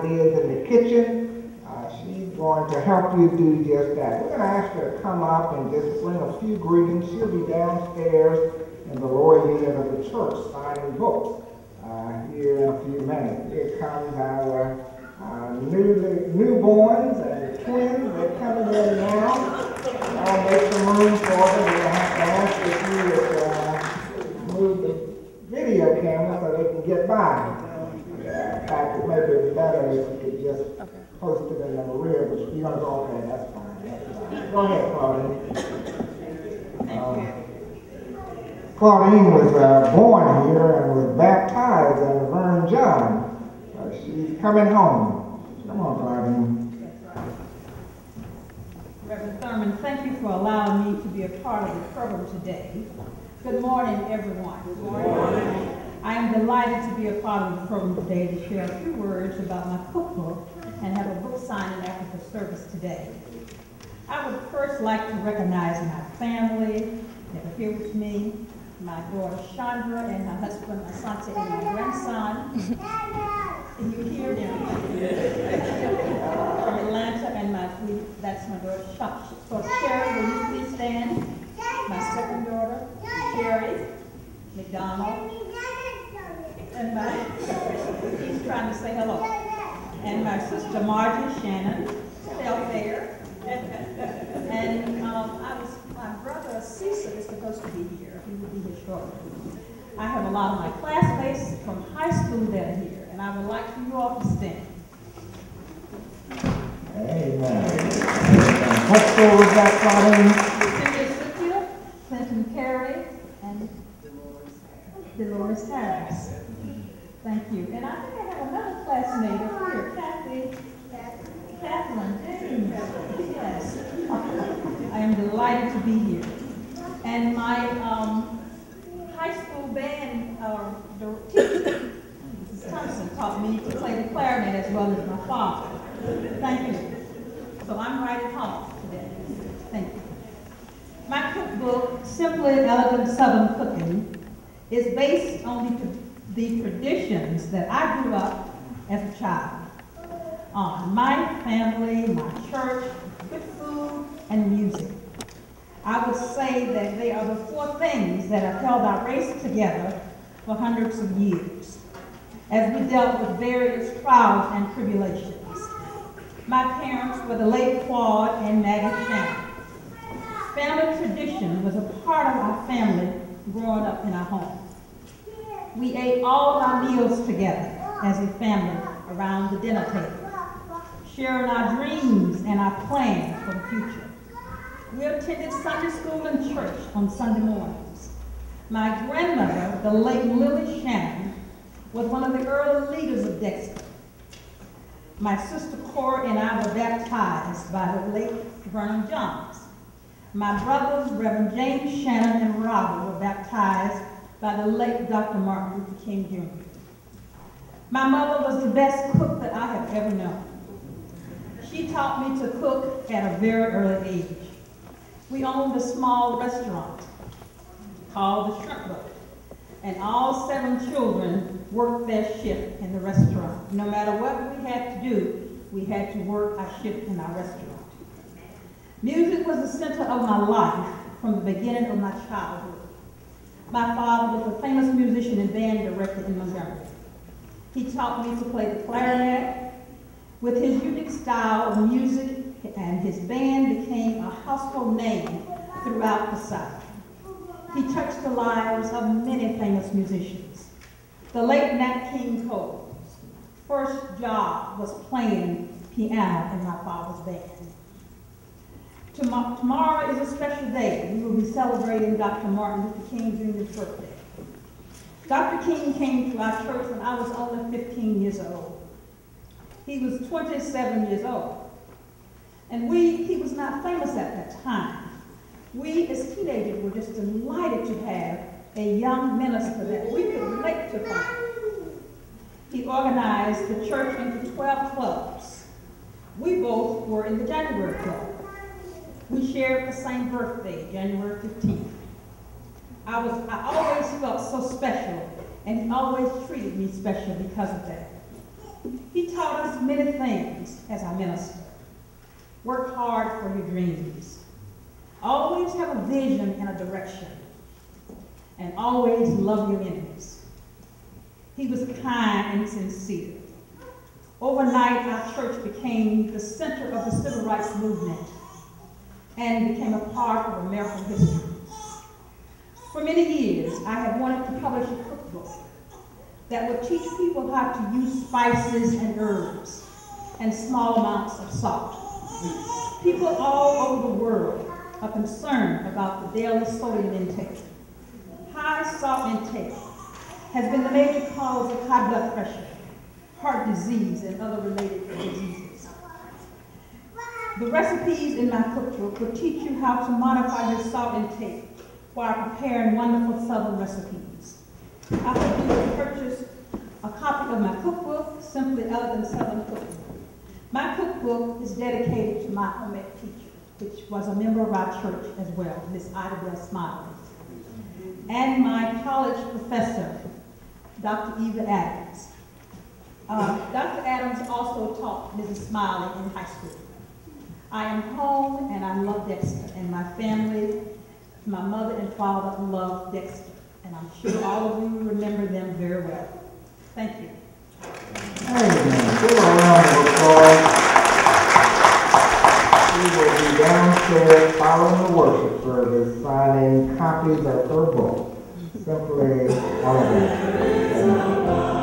ideas in the kitchen. She's going to help you do just that. We're going to ask her to come up and just bring a few greetings. She'll be downstairs in the lower unit of the church signing books here in a few minutes. Here comes our newborns and twins. They're coming in now. I'll make some room for them. We're going to have to ask if you would move the video camera so they can get by. In fact, it may be better if you could just post it in the rear, but you're going to go, okay, that's fine. Go ahead, Claudine. Claudine was born here and was baptized in Vern John. She's coming home. Come on, Claudine. Reverend Thurman, thank you for allowing me to be a part of the program today. Good morning, everyone. Good morning. I am delighted to be a part of the program today to share a few words about my cookbook and have a book signing after the service today. I would first like to recognize my family that are here with me, my daughter Chandra and her husband Asante and my grandson. Can you hear them? From Atlanta, and that's my daughter Sherry. Will you please stand? My second daughter, Sherry McDonald. And he's trying to say hello. And my sister Margie Shannon, still there. And my brother Cecil is supposed to be here. He will be here shortly. I have a lot of my classmates from high school that are here, and I would like for you all to stand. Amen. What school was that, Cynthia, Clinton Perry, and Dolores Harris. Thank you. And I think I have another classmate up here, Catherine James. Yes. I am delighted to be here. And my high school band teacher, Mrs. Thompson, taught me to play the clarinet as well as my father. Thank you. So I'm right at home today. Thank you. My cookbook, Simply Elegant Southern Cooking, is based on the traditions that I grew up as a child on: my family, my church, good food, and music. I would say that they are the four things that have held our race together for hundreds of years as we dealt with various trials and tribulations. My parents were the late Claude and Maggie Shannon. Family tradition was a part of our family growing up in our home. We ate all of our meals together as a family around the dinner table, sharing our dreams and our plans for the future. We attended Sunday school and church on Sunday mornings. My grandmother, the late Lily Shannon, was one of the early leaders of Dexter. My sister Cora and I were baptized by the late Vernon Johns. My brothers, Reverend James Shannon and Robert, were baptized by the late Dr. Martin Luther King Jr. My mother was the best cook that I have ever known. She taught me to cook at a very early age. We owned a small restaurant called the Shrimp Boat, and all 7 children worked their shift in the restaurant. No matter what we had to do, we had to work our shift in our restaurant. Music was the center of my life from the beginning of my childhood. My father was a famous musician and band director in Montgomery. He taught me to play the clarinet. With his unique style of music, and his band became a household name throughout the South. He touched the lives of many famous musicians. The late Nat King Cole's first job was playing piano in my father's band. Tomorrow is a special day. We will be celebrating Dr. Martin Luther King Jr.'s birthday. Dr. King came to our church when I was only 15 years old. He was 27 years old. And he was not famous at that time. We as teenagers were just delighted to have a young minister that we could relate to find. He organized the church into 12 clubs. We both were in the January Club. We shared the same birthday, January 15th. I always felt so special, and he always treated me special because of that. He taught us many things as our minister. Work hard for your dreams. Always have a vision and a direction. And always love your enemies. He was kind and sincere. Overnight, our church became the center of the civil rights movement and became a part of American history. For many years, I have wanted to publish a cookbook that would teach people how to use spices and herbs and small amounts of salt. People all over the world are concerned about the daily sodium intake. High salt intake has been the major cause of high blood pressure, heart disease, and other related diseases. The recipes in my cookbook will teach you how to modify your salt intake while preparing wonderful Southern recipes. I hope you will purchase a copy of my cookbook, Simply Elegant Southern Cooking. My cookbook is dedicated to my home ec teacher, which was a member of our church as well, Miss Ida Bell Smiley, and my college professor, Dr. Eva Adams. Dr. Adams also taught Mrs. Smiley in high school. I am home and I love Dexter, and my family, my mother and father love Dexter, and I'm sure all of you remember them very well. Thank you. Amen. Give a round of applause. We will be downstairs following the worship service, signing copies of her book, Simply Elegant.